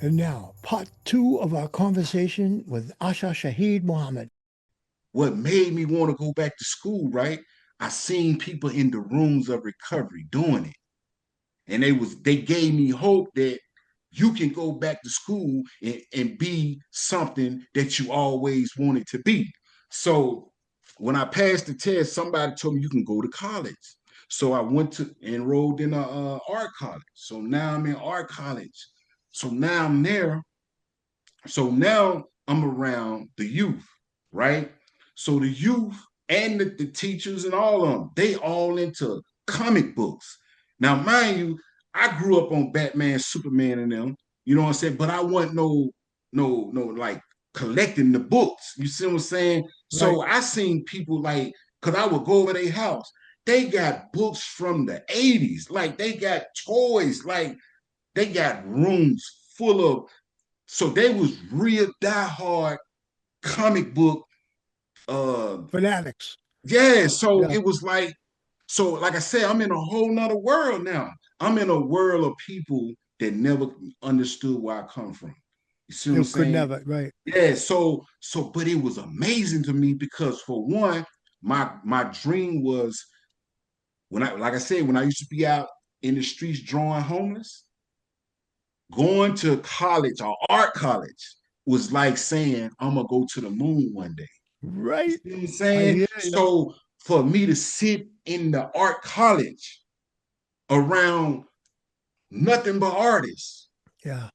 And now, part two of our conversation with Ashshahid Muhammad. What made me want to go back to school, right? I seen people in the rooms of recovery doing it. And they gave me hope that you can go back to school and be something that you always wanted to be. So when I passed the test, somebody told me you can go to college. So I went to enrolled in a art college. So now I'm in art college. So now I'm there. So now I'm around the youth, right? So the youth and the teachers and all of them, they all into comic books. Now, mind you, I grew up on Batman, Superman, and them. You know what I'm saying? But I wasn't no like collecting the books. You see what I'm saying? Right. So I seen people like, cause I would go over their house. They got books from the 80s. Like they got toys. Like they got rooms full of, so they was real diehard comic book. Fanatics. Yeah, so Yeah. it was like, so like I said, I'm in a whole nother world now. I'm in a world of people that never understood where I come from. You see what They I'm could saying? never, right. Yeah, but it was amazing to me because for one, my dream was when I, like I said, when I used to be out in the streets drawing homeless, going to college or art college was like saying, I'm gonna go to the moon one day. You Right. see what I'm I saying? hear you. So for me to sit in the art college around nothing but artists, Yeah.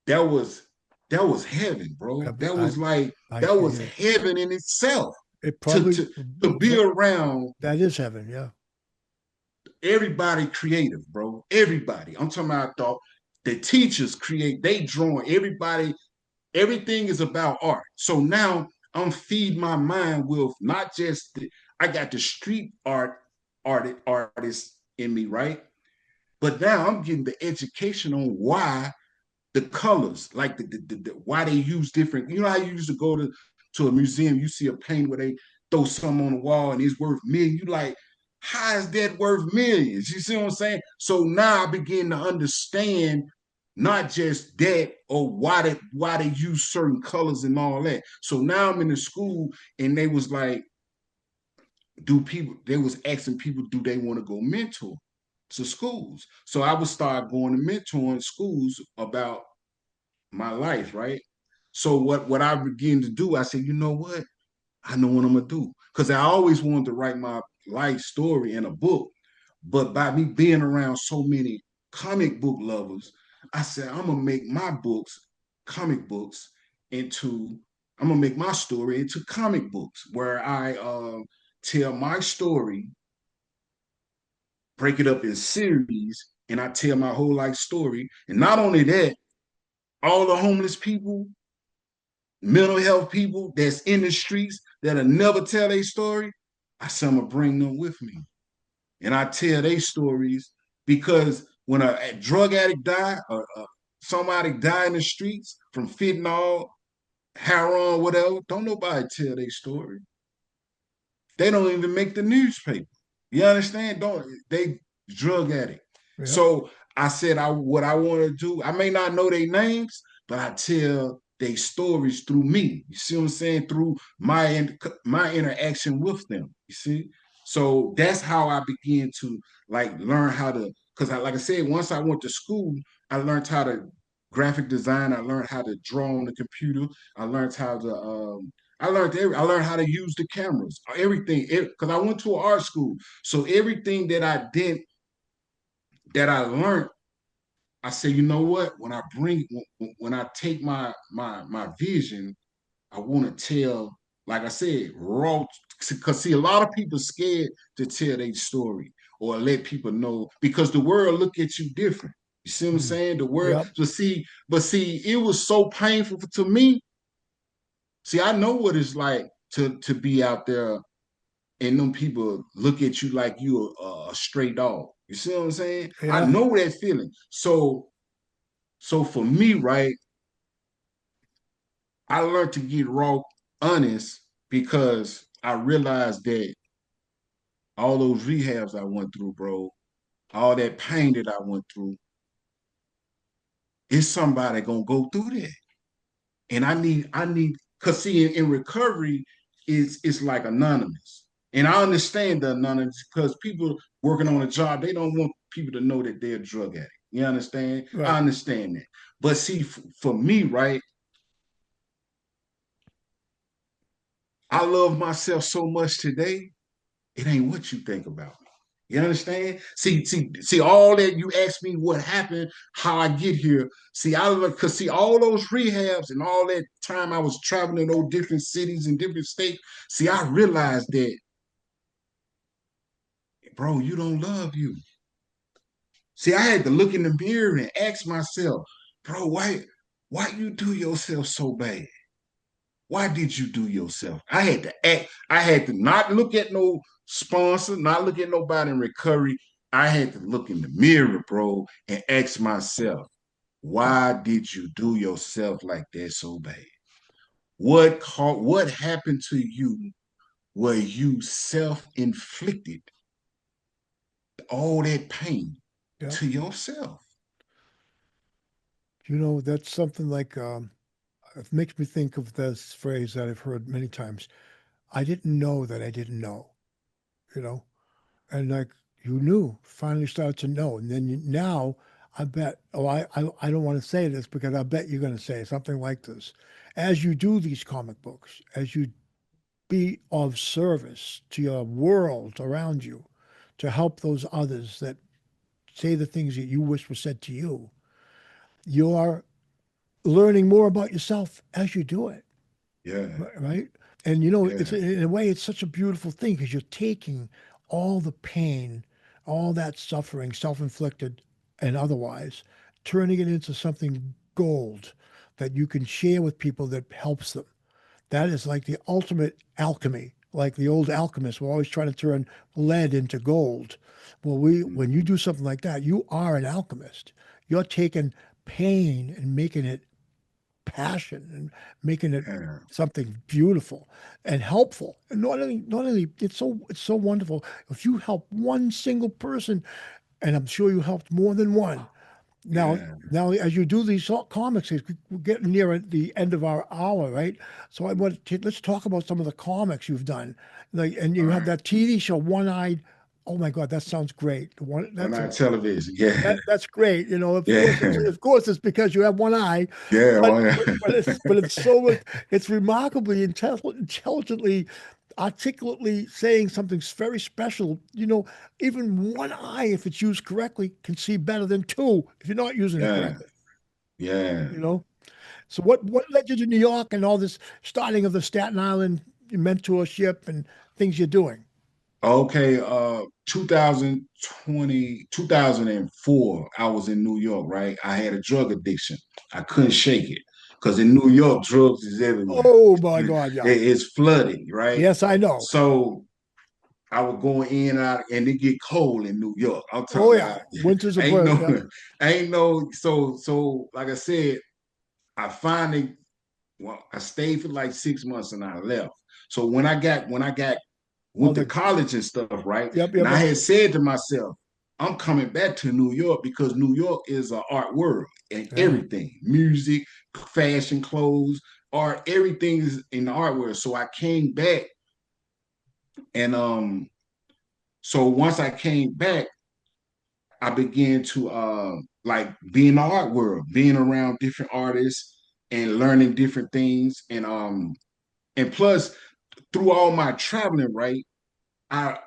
that was that was heaven, bro. That I, was like I that hear was you. heaven in itself. It To probably, to to be around that is heaven. Yeah. everybody creative, bro. Everybody. I'm talking about the teachers create, they drawing, everybody, everything is about art. So now I'm feeding my mind with not just I got the street artist in me, right? But now I'm getting the education on why the colors, like why they use different. You know how you used to go to a museum, you see a painting where they throw something on the wall and it's worth millions. You like, how is that worth millions? You see what I'm saying? So now I begin to understand not just that or why they use certain colors and all that. So now I'm in the school and they was like, they was asking people, do they want to go mentor to schools? So I would start going to mentoring schools about my life, right? So what I began to do, I said, you know what? I know what I'm gonna do. Because I always wanted to write my life story in a book. But by me being around so many comic book lovers, I said, I'm gonna make my books, comic books, into I'm gonna make my story into comic books where I tell my story, break it up in series, and I tell my whole life story. And not only that, all the homeless people, mental health people that's in the streets that'll never tell their story, I said I'm gonna bring them with me. And I tell their stories because when a drug addict die or somebody die in the streets from fentanyl, heroin, whatever, don't nobody tell their story. They don't even make the newspaper. You understand? Don't they drug addict? Yeah. So I said I what I want to do. I may not know their names, but I tell their stories through me. You see what I'm saying? Through my interaction with them. You see? So that's how I began to like learn how to. Because like I said, once I went to school, I learned how to graphic design. I learned how to draw on the computer. I learned how to I learned how to use the cameras, everything. Because I went to an art school, so everything that I did, that I learned, I say, you know what? When I take my vision, I want to tell, like I said, raw. Because see, a lot of people scared to tell their story or let people know because the world look at you different. You see what I'm Mm. saying? The world. Yep. But see, it was so painful to me. See, I know what it's like to be out there and them people look at you like you a stray dog. You see what I'm saying? I Yeah. know that feeling. So for me, right, I learned to get raw, honest because I realized that all those rehabs I went through, bro, all that pain that I went through, It's somebody gonna go through that. And I need, cause see, in recovery, it's like anonymous. And I understand the anonymous because people working on a job, they don't want people to know that they're a drug addict. You understand? I Right. understand that. But see, for me, right, I love myself so much today, it ain't what you think about me. You understand? See, all that you asked me what happened, how I get here. See, I because see all those rehabs and all that time I was traveling to those different cities and different states. See, I realized that, bro, you don't love you. See, I had to look in the mirror and ask myself, bro, why you do yourself so bad? Why did you do yourself? I had to act, I had to not look at no sponsor, not look at nobody in recovery. I had to look in the mirror, bro, and ask myself, why did you do yourself like that so bad? What happened to you where you self-inflicted all that pain Yeah. to yourself? That's something like it makes me think of this phrase that I've heard many times. I didn't know that I didn't know, you know, and like you knew, finally started to know, and then now I bet. Oh, I don't want to say this because I bet you're going to say something like this. As you do these comic books, as you be of service to your world around you, to help those others that say the things that you wish were said to you, you're learning more about yourself as you do it, Yeah, right? And it's yeah, in a way, it's such a beautiful thing because you're taking all the pain, all that suffering, self-inflicted and otherwise, turning it into something gold that you can share with people that helps them. That is like the ultimate alchemy. Like the old alchemists were always trying to turn lead into gold. Well, when you mhm, do something like that, you are an alchemist. You're taking pain and making it passion and making it yeah, something beautiful and helpful. And not only it's so wonderful if you help one single person, and I'm sure you helped more than one. Now, yeah. now, as you do these comics, we're getting near the end of our hour, right? So I want to let's talk about some of the comics you've done. Like, and All you have right. that TV show, One Eyed. Oh my God, that sounds great. One, On that's a our television, yeah, that's great. yeah, Of course, it's because you have one eye, yeah, but oh, it's remarkably intelligently, articulately saying something very special. Even one eye, if it's used correctly, can see better than two if you're not using it yeah, correctly. yeah. You know. So what led you to New York and all this starting of the Staten Island mentorship and things you're doing? Okay, 2020, 2004, I was in New York, right? I had a drug addiction. I couldn't shake it because in New York, drugs is everywhere. Oh my God, yeah. It's flooded, right? Yes, I know. So I would go in and out, and it get cold in New York. I'm Oh talking yeah, about winters are ain't birth. no, Yeah. ain't no. So like I said, I finally, well, I stayed for like 6 months and I left. So when I got Oh, went to college and stuff, right? yep, And yep, I yep. had said to myself, I'm coming back to New York because New York is an art world and Yeah. everything, music, fashion, clothes, art, everything is in the art world. So I came back and so once I came back, I began to like be in the art world, being around different artists and learning different things. And plus through all my traveling, right? I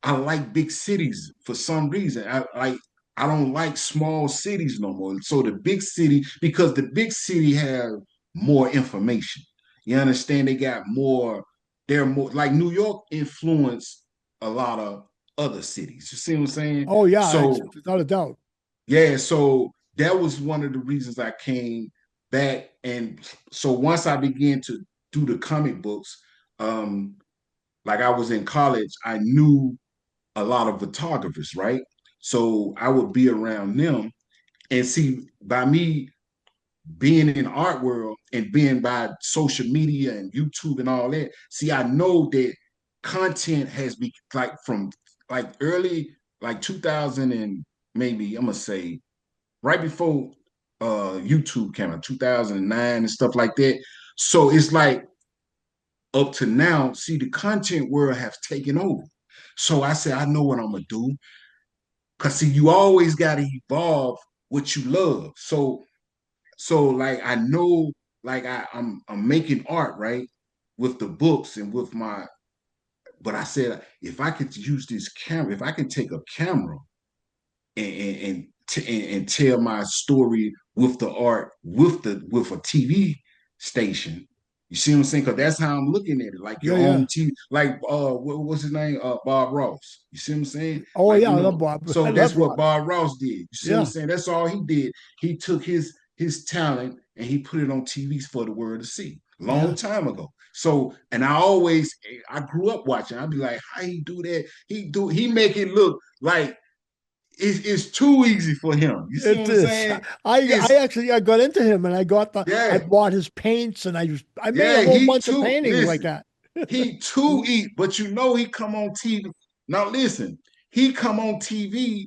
I like big cities for some reason. I don't like small cities no more. So the big city, because the big city have more information. You understand? They got more, they're more like New York influenced a lot of other cities. You see what I'm saying? Oh yeah, it's So without a doubt. yeah, so that was one of the reasons I came back. And so once I began to do the comic books, um, like I was in college, I knew a lot of photographers, right? So I would be around them and see by me being in the art world and being by social media and YouTube and all that, see, I know that content has been like from like early, like 2000 and maybe I'm gonna say right before YouTube came out, 2009 and stuff like that. So it's like up to now, see, the content world have taken over. So I said, I know what I'm gonna do. Cause see, you always gotta evolve what you love. So like I know, like I'm making art, right? With the books and with my, but I said if I could use this camera, if I can take a camera and tell my story with the art, with a TV station. You see what I'm saying? Because that's how I'm looking at it, like Yeah, your yeah. own TV, like what's his name? Bob Ross. You see what I'm saying? Oh Like yeah, I love Bob. I so love that's what Rob. Bob Ross did. You see what I'm Yeah, saying? That's all he did. He took his talent and he put it on TVs for the world to see. yeah. Long time ago. So, and I grew up watching. I'd be like, how he do that? He make it look like it's too easy for him. You see what It I'm is. saying? I It's actually I got into him and I yeah, bought his paints and I made a yeah. whole He bunch of too. paintings like Listen, that. he too eat, but you know he come on TV. Now listen, he come on TV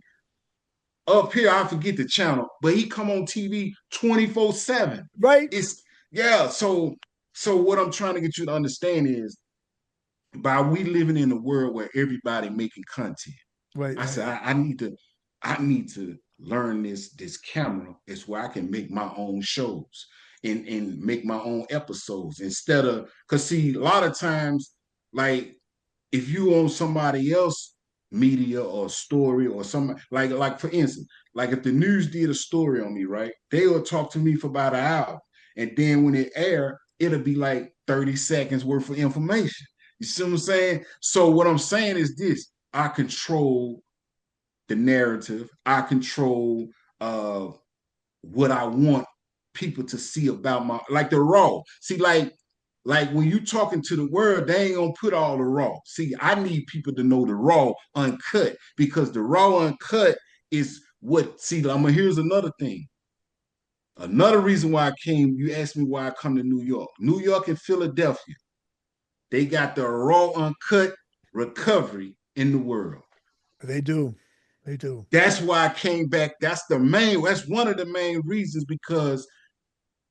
up here. I forget the channel, but he come on TV 24/7. Right? It's yeah. So what I'm trying to get you to understand is by we living in a world where everybody making content. Right, I right. said, I need to learn this camera. It's where I can make my own shows and make my own episodes instead of because see, a lot of times, like if you own somebody else media or story or some like for instance, like if the news did a story on me, right? They will talk to me for about an hour. And then when it air, it'll be like 30 seconds worth of information. You see what I'm saying? So what I'm saying is this: I control the narrative. I control uh what I want people to see about my like the raw. See, like when you talking to the world, they ain't gonna put all the raw. See, I need people to know the raw uncut because the raw uncut is what see, here's another thing. Another reason why I came, you asked me why I come to New York. New York and Philadelphia, they got the raw uncut recovery in the world. They do. They do. That's why I came back. That's one of the main reasons because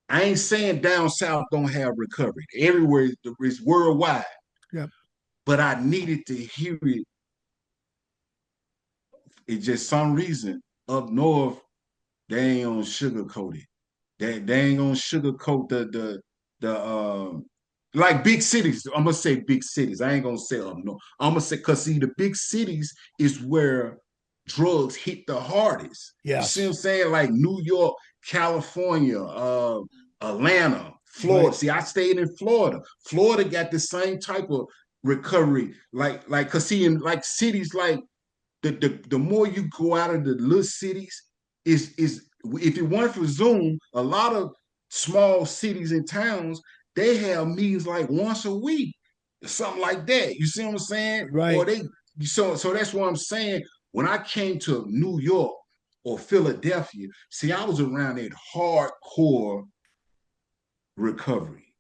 I ain't saying down south don't have recovery. Everywhere it's worldwide. Yep. But I needed to hear it. It's just some reason up north they ain't on sugarcoat it. They ain't gonna sugarcoat the like big cities. I'm gonna say big cities. I ain't gonna say up north. I'm gonna say because see the big cities is where drugs hit the hardest. You see what I'm Yes. saying? Like New York, California, Atlanta, Right. Florida. See, I stayed in Florida. Florida got the same type of recovery. Like cause see in like cities like the more you go out of the little cities, is if it weren't for Zoom, a lot of small cities and towns they have meetings like once a week, something like that. You see what I'm saying? Or Right. they so that's what I'm saying. When I came to New York or Philadelphia, see, I was around that hardcore recovery.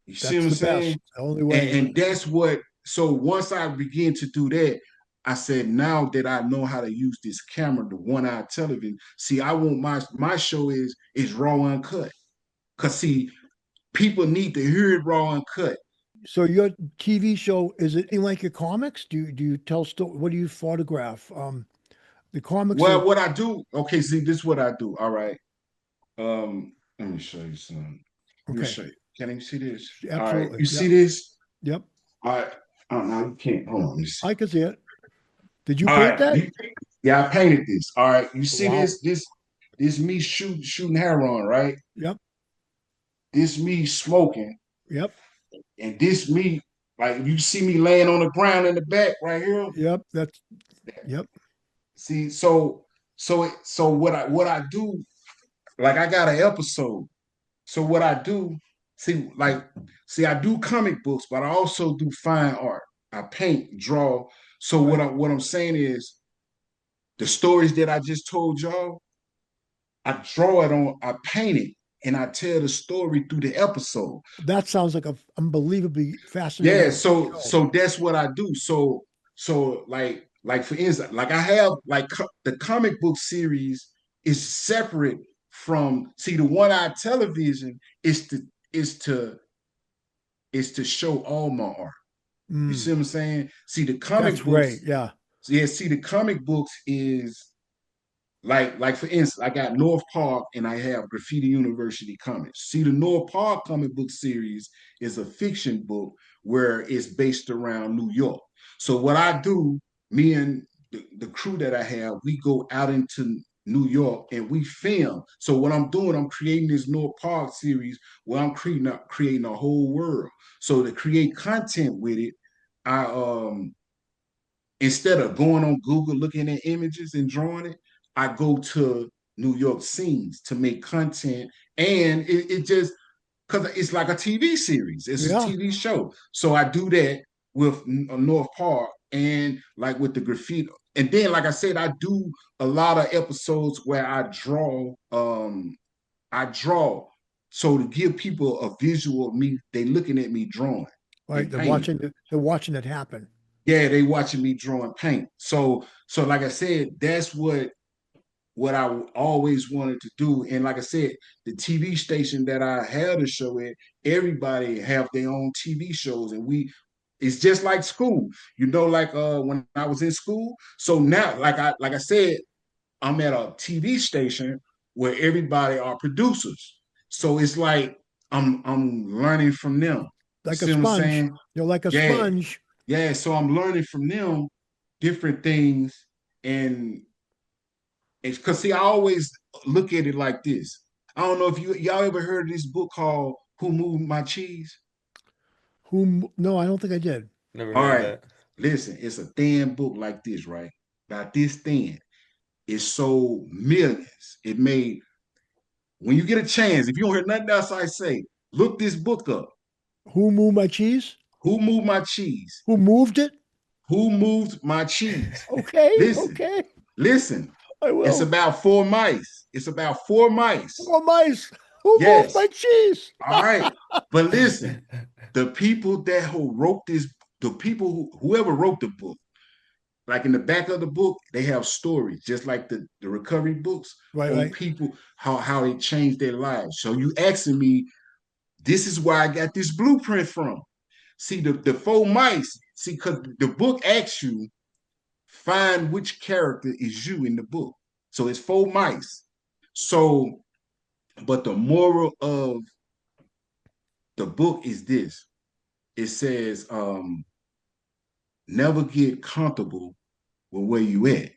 You see what That's I'm the best. saying? The only And, way. and that's what, so once I began to do that, I said, now that I know how to use this camera, the one-eye television, see, I want my show is raw uncut. Cause see, people need to hear it raw uncut. So your TV show, is it anything like your comics? Do you tell story? What do you photograph? The comics are Well, what I do, okay, see, this is what I do. All right. Let me show you some. Let me okay. show you. Can you see this? All right, Absolutely. you Yep. see this? Yep. All right. Oh no, you can't. Hold on, let me see. I can see it. Did you All paint right. that? Yeah, I painted this. All right. You see Wow. this me shooting heroin, right? Yep. This me smoking, Yep. and this me like you see me laying on the ground in the back right here. Yep. Yep. See, so what I do, like I got an episode. So what I do, see, I do comic books, but I also do fine art. I paint, draw. So Right. what I'm saying is the stories that I just told y'all, I paint it, and I tell the story through the episode. That sounds like a unbelievably Yeah, fascinating so show. so that's what I do. So like for instance, like I have like the comic book series is separate from, see, the one eye television is to is to show all my art. You see Mm, what I'm saying? See, the that's comic great. books, Yeah. yeah, see, the comic books is like for instance, I got North Park and I have Graffiti University comics. See, the North Park comic book series is a fiction book where it's based around New York. So what I do, me and the crew that I have, we go out into New York and we film. So what I'm doing, I'm creating this North Park series where I'm creating a whole world. So to create content with it, I instead of going on Google looking at images and drawing it, I go to New York scenes to make content. And it just, because it's like a TV series, it's a Yeah. TV show. So I do that with North Park and like with the graffiti. And then, like I said, I do a lot of episodes where I draw. I draw. So to give people a visual of me, they looking at me drawing Right. and painting. They're watching it happen. Yeah, they watching me draw and paint. So like I said, that's what I always wanted to do. And like I said, the TV station that I had a show at, everybody have their own TV shows, and it's just like school, like when I was in school. So now, like I said, I'm at a TV station where everybody are producers. So it's like I'm learning from them. You Like a see what I'm sponge. saying? You're like a Yeah, sponge. yeah. So I'm learning from them different things, and it's because see, I always look at it like this. I don't know if y'all ever heard of this book called "Who Moved My Cheese." No, I don't think I did. Never All heard of right, that. listen, it's a thin book like this, right? About this thin. It sold millions. It made, when you get a chance, if you don't hear nothing else I say, look this book up. Who moved my cheese? Who moved my cheese? Who moved it? Who moved my cheese? Okay, Listen, okay. listen. I It's will. about four mice. It's about four mice. Four mice. Who moved my Yes. cheese? All right. But listen, the people that who wrote this, the people whoever wrote the book, like in the back of the book, they have stories, just like the recovery books Right, on right. people, how they changed their lives. So you asking me, this is where I got this blueprint from. See, the four mice, see, because the book asks you, find which character is you in the book. So it's four mice. So, but the moral of the book is this. It says, never get comfortable with where you at.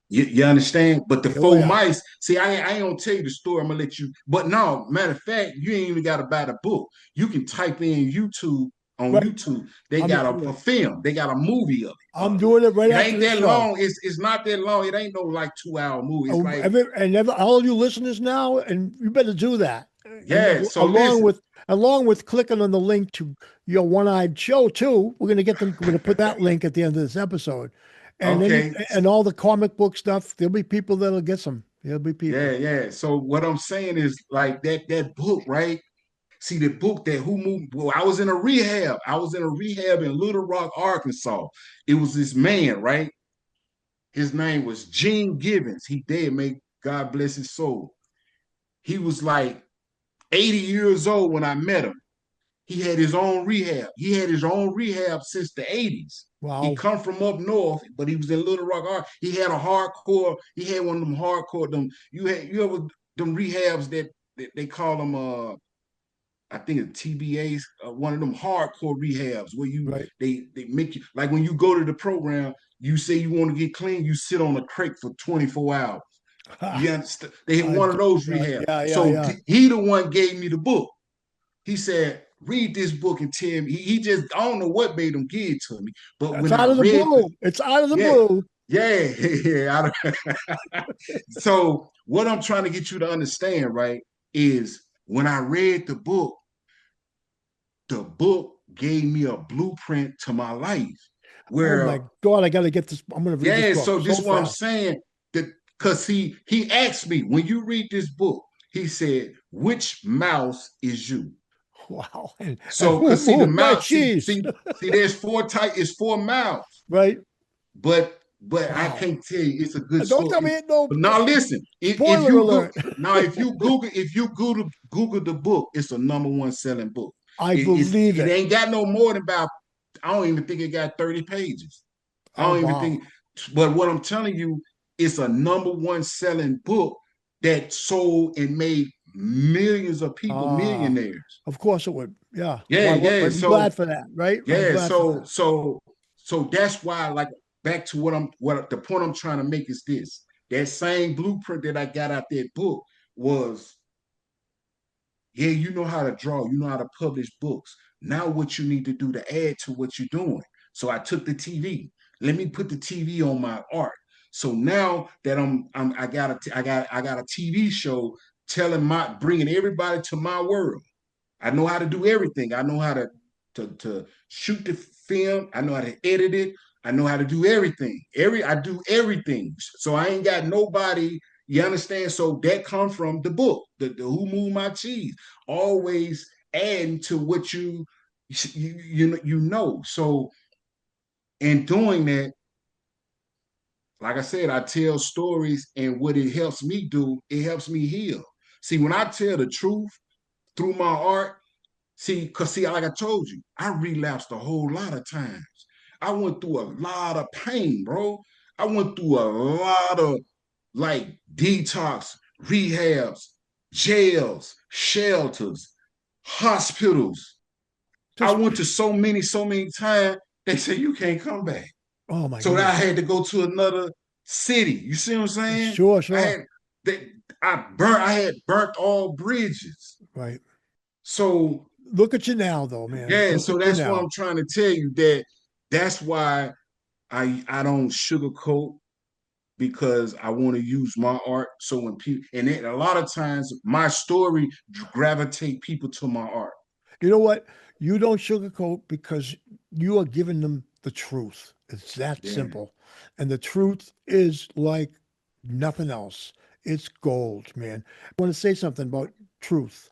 You understand? But the Oh four yeah. mice, see, I ain't gonna tell you the story. I'm gonna let you. But no, matter of fact, you ain't even gotta buy the book. You can type in YouTube on Right. YouTube. They I'm got into a it. film. They got a movie of it. I'm doing it right It after ain't the that show. long. It's not that long. It ain't no like 2 hour movie. It's like, All of you listeners now, and you better do that. And yeah. So listen, along with clicking on the link to your one-eyed show too, we're gonna put that link at the end of this episode. okay, And all the comic book stuff, there'll be people that'll get some. There'll be yeah, people. yeah. So what I'm saying is like that book, right? See the book that who moved. Well, I was in a rehab. I was in a rehab in Little Rock, Arkansas. It was this man, right? His name was Gene Gibbons. He dead. May God bless his soul. He was like 80 years old when I met him. He had his own rehab. He had his own rehab since the 80s. He Wow. come from up north, but he was in Little Rock. He had a hardcore. He had one of them hardcore. You ever them rehabs that they call them I think it's TBAs, one of them hardcore rehabs where Right. they make you, like when you go to the program, you say you want to get clean, you sit on a crate for 24 hours. You understand? They had one of those rehabs. Yeah, yeah, So yeah. he the one gave me the book. He said, read this book and tell me. He just, I don't know what made him give it to me, but It's when I out of the read the, blue. It's out of the yeah, blue. yeah, yeah. So what I'm trying to get you to understand, right, is when I read the book gave me a blueprint to my life. Oh Where, my God, I got to get this. I'm going to read this yeah, book so this so is what I'm fast. saying. That because he asked me, when you read this book, he said, which mouse is you? Wow. And So, who cause see the moved my mouse, cheese? there's four type, it's four mouths. Right. But but I Wow. can't tell you it's a good Don't tell story. me no But now listen, if spoiler you go alert. now, if you Google the book, it's a #1 selling book. I believe It it. ain't got no more than about, I don't even think it got 30 pages. I Oh don't even wow. think, but what I'm telling you, it's a #1 selling book that sold and made millions of people Ah, millionaires. of course it would. Yeah. Yeah, Why yeah. I'm So glad for that, right? I'm yeah, glad for that. so that's why, like, back to what the point I'm trying to make is this. That same blueprint that I got out that book was, yeah, you know how to draw, you know how to publish books. Now what you need to do to add to what you're doing. So I took the TV. Let me put the TV on my art. So now that I got a TV show telling bringing everybody to my world. I know how to do everything. I know how to shoot the film. I know how to edit it. I know how to do everything. I do everything. So I ain't got nobody. You understand? So that comes from the book, the Who Moved My Cheese. Always adding to what you know. So in doing that, like I said, I tell stories, and what it helps me do, it helps me heal. See, when I tell the truth through my art, like I told you, I relapsed a whole lot of times. I went through a lot of pain, bro. I went through a lot of, like, detox, rehabs, jails, shelters, hospitals. I Just went to so many times, they say you can't come back. oh my So I goodness. had to go to another city. You see what I'm saying? Sure, I sure. had that I had burnt all bridges. Right. So Look at you now though, man. yeah, Look so at you that's what now. I'm trying to tell you, that that's why I don't sugarcoat, because I want to use my art. So when people, and a lot of times my story gravitate people to my art. You know what? You don't sugarcoat because you are giving them the truth. It's that Yeah. simple. And the truth is like nothing else. It's gold, man. I want to say something about truth.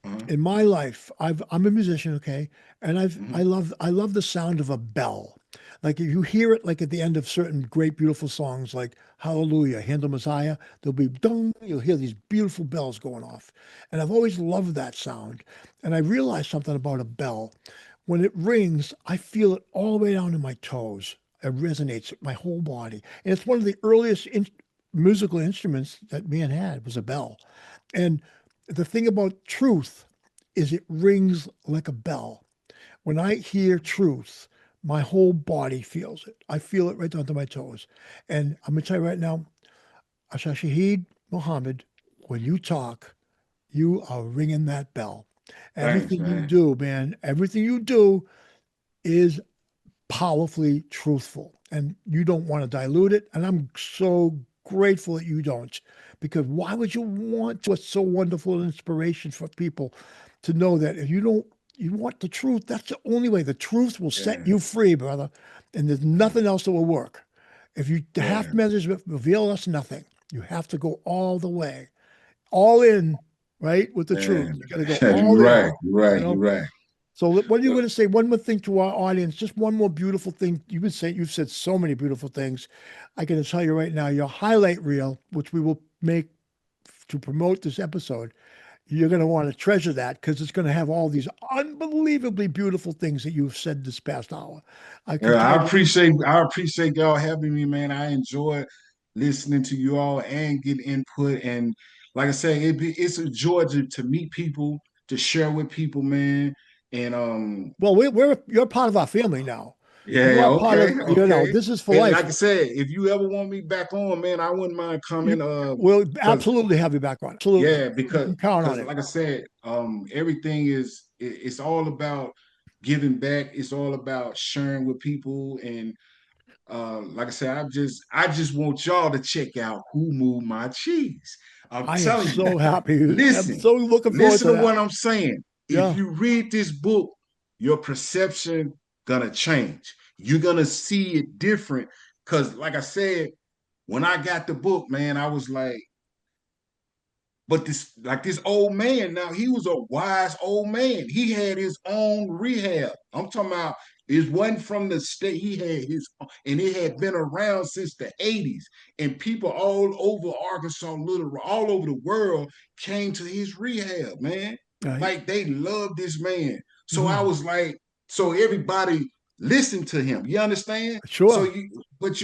Uh-huh. In my life, I'm a musician, okay, and Mm-hmm. I love the sound of a bell. Like if you hear it, like at the end of certain great, beautiful songs, like Hallelujah, Handle Messiah, there'll be dong. You'll hear these beautiful bells going off, and I've always loved that sound. And I realized something about a bell. When it rings, I feel it all the way down to my toes. It resonates with my whole body, and it's one of the earliest musical instruments that man had was a bell. And the thing about truth is it rings like a bell. When I hear truth, my whole body feels it. I feel it right down to my toes. And I'm going to tell you right now, Ashshahid Muhammad, when you talk, you are ringing that bell. Thanks, Everything you man. do, man, everything you do is powerfully truthful, and you don't want to dilute it. And I'm so grateful that you don't, because why would you want to? It's so wonderful and inspiration for people to know that if you don't, you want the truth. That's the only way. The truth will set Yeah, you free, brother. And there's yeah, nothing else that will work. If you the half yeah, measures reveal us nothing, you have to go all the way, all in, right, with the truth. yeah. You got to go You're all right. in. You're You right. You're know, right. so what are you Well, going to say? One more thing to our audience. Just one more beautiful thing. You've said so many beautiful things. I can tell you right now, your highlight reel, which we will make to promote this episode, you're going to want to treasure that because it's going to have all these unbelievably beautiful things that you've said this past hour. I can yeah, tell you. I appreciate y'all having me, man. I enjoy listening to you all and getting input. And like I say, it's a joy to meet people, to share with people, man. And Well, you're part of our family now. You yeah, are part okay, of. okay. This is for And life. like I said, if you ever want me back on, man, I wouldn't mind You coming. will Because absolutely have you back on. Absolutely, yeah, you can count on it. like I said, everything it's all about giving back. It's all about sharing with people. And like I said, I just want y'all to check out Who Moved My Cheese. I'm I am telling you, so happy. I'm listen, so looking forward listen to to that. what I'm saying. If Yeah, you read this book, your perception gonna change. You're gonna see it different. Cause like I said, when I got the book, man, I was like, but this old man, now he was a wise old man. He had his own rehab. I'm talking about It wasn't from the state. He had his, and it had been around since the 80s. And people all over Arkansas, all over the world came to his rehab, man. Right. Like they loved this man. So I Mhm. was like, so everybody listened to him. You understand? Sure.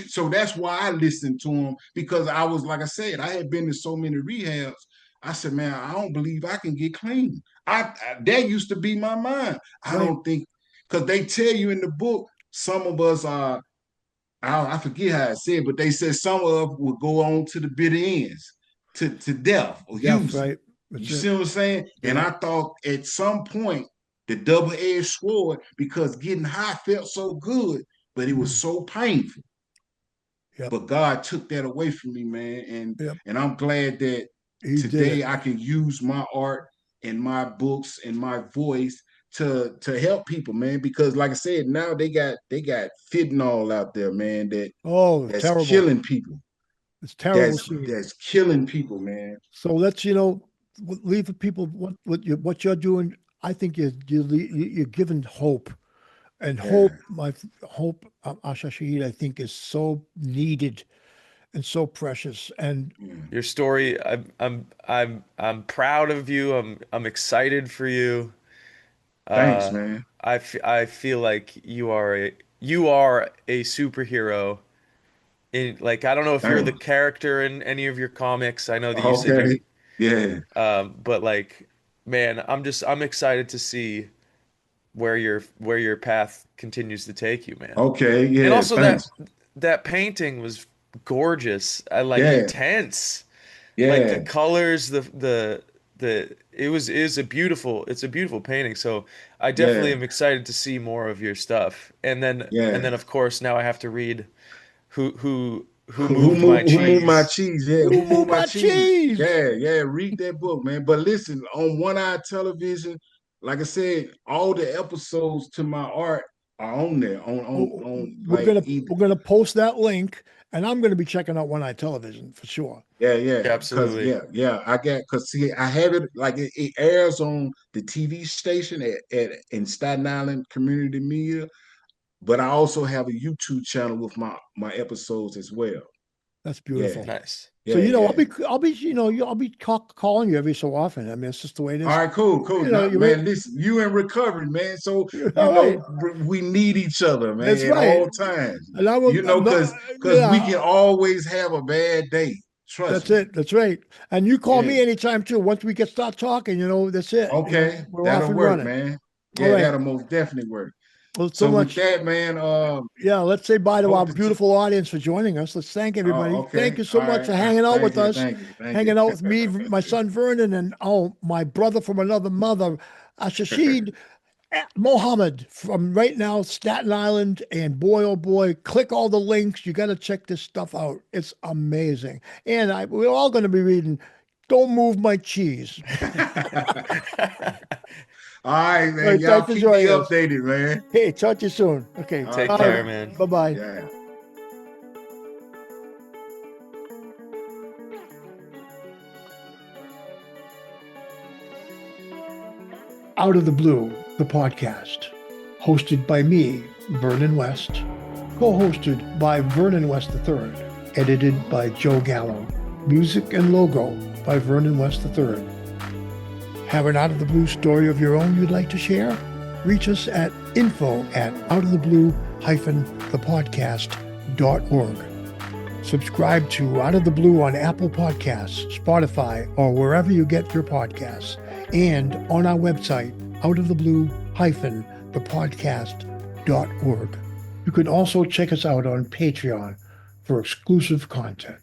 So that's why I listened to him, because I was, like I said, I had been to so many rehabs. I said, man, I don't believe I can get clean. That used to be my mind. I Right. don't think, because they tell you in the book, some of us are, I forget how I said, but they said some of us will go on to the bitter ends, to death or Death, using. right. You That's it. see what I'm saying? And Yeah. I thought at some point, the double-edged sword, because getting high felt so good, but it was Mhm. so painful. Yep. But God took that away from me, man. And Yep. and I'm glad that He did it. today I can use my art and my books and my voice to help people, man. Because like I said, now they got fentanyl out there, man, Oh, that's terrible. killing people. It's terrible That's scene. that's killing people, man. So let's, leave the people what you're doing. I think you're giving hope, and Yeah. hope, Ashshahid, I think is so needed and so precious. And Mm. Your story, I'm proud of you. I'm excited for you. Thanks, Uh, man. I feel like you are a superhero. Like I don't know if you're the Thanks. character in any of your comics. I know that you said Okay. Yeah. but like, man, I'm excited to see where your path continues to take you, man. Okay. And Yeah. also Thanks. that painting was gorgeous. I like Yeah. intense. Like the Yeah. colors, the it was is a beautiful it's a beautiful painting. So I definitely Yeah. am excited to see more of your stuff. And then Yeah. of course now I have to read who Who moved my moved my cheese. cheese? Yeah, who who moved moved my my cheese? cheese? Yeah, yeah. Read that book, man. But listen, on One Eye Television, like I said, all the episodes to my art are on there. On We're like gonna either, we're gonna post that link, and I'm gonna be checking out One Eye Television for sure. yeah, yeah. Cause Absolutely. yeah. Cause see, I have it like it airs on the TV station at in Staten Island Community Media, but I also have a YouTube channel with my episodes as well. That's Yeah, beautiful. Nice. So yeah, yeah. I'll be calling you every so often. I mean, it's just the way it All is. right, cool. Now, You're man, listen, you in recovery, man. So all right. we need each other, That's man, at right. all times. And I will. Cause we can Yeah, always have a bad day. Trust that's me. it. That's right. And you call Yeah. me anytime too. Once we start talking, that's it. Okay, We're off that'll and work, running. man. All Yeah, right. that'll most definitely work. Well, so So with much. that, man, Yeah, let's say bye to our hope to. beautiful audience for joining us. Let's thank everybody. Thank Okay, you so all much right. for hanging out with Thank you, us, thank you, thank you. hanging out with me, my son Vernon, and my brother from another mother, Ashshahid Muhammad from right now Staten Island. And boy, oh boy, click all the links. You got to check this stuff out. It's amazing. And we're all going to be reading "Don't Move My Cheese." All right, All man. right, Y'all thanks for keep me joining us. updated, man. Hey, talk to you soon. Okay, All right, Take bye. care, bye. man. Bye bye. Yeah. Out of the Blue, the podcast, hosted by me, Vernon West, co-hosted by Vernon West III, edited by Joe Gallo, music and logo by Vernon West III. Have an Out of the Blue story of your own you'd like to share? Reach us at info@outoftheblue-thepodcast.org. Subscribe to Out of the Blue on Apple Podcasts, Spotify, or wherever you get your podcasts, and on our website, outoftheblue-thepodcast.org. You can also check us out on Patreon for exclusive content.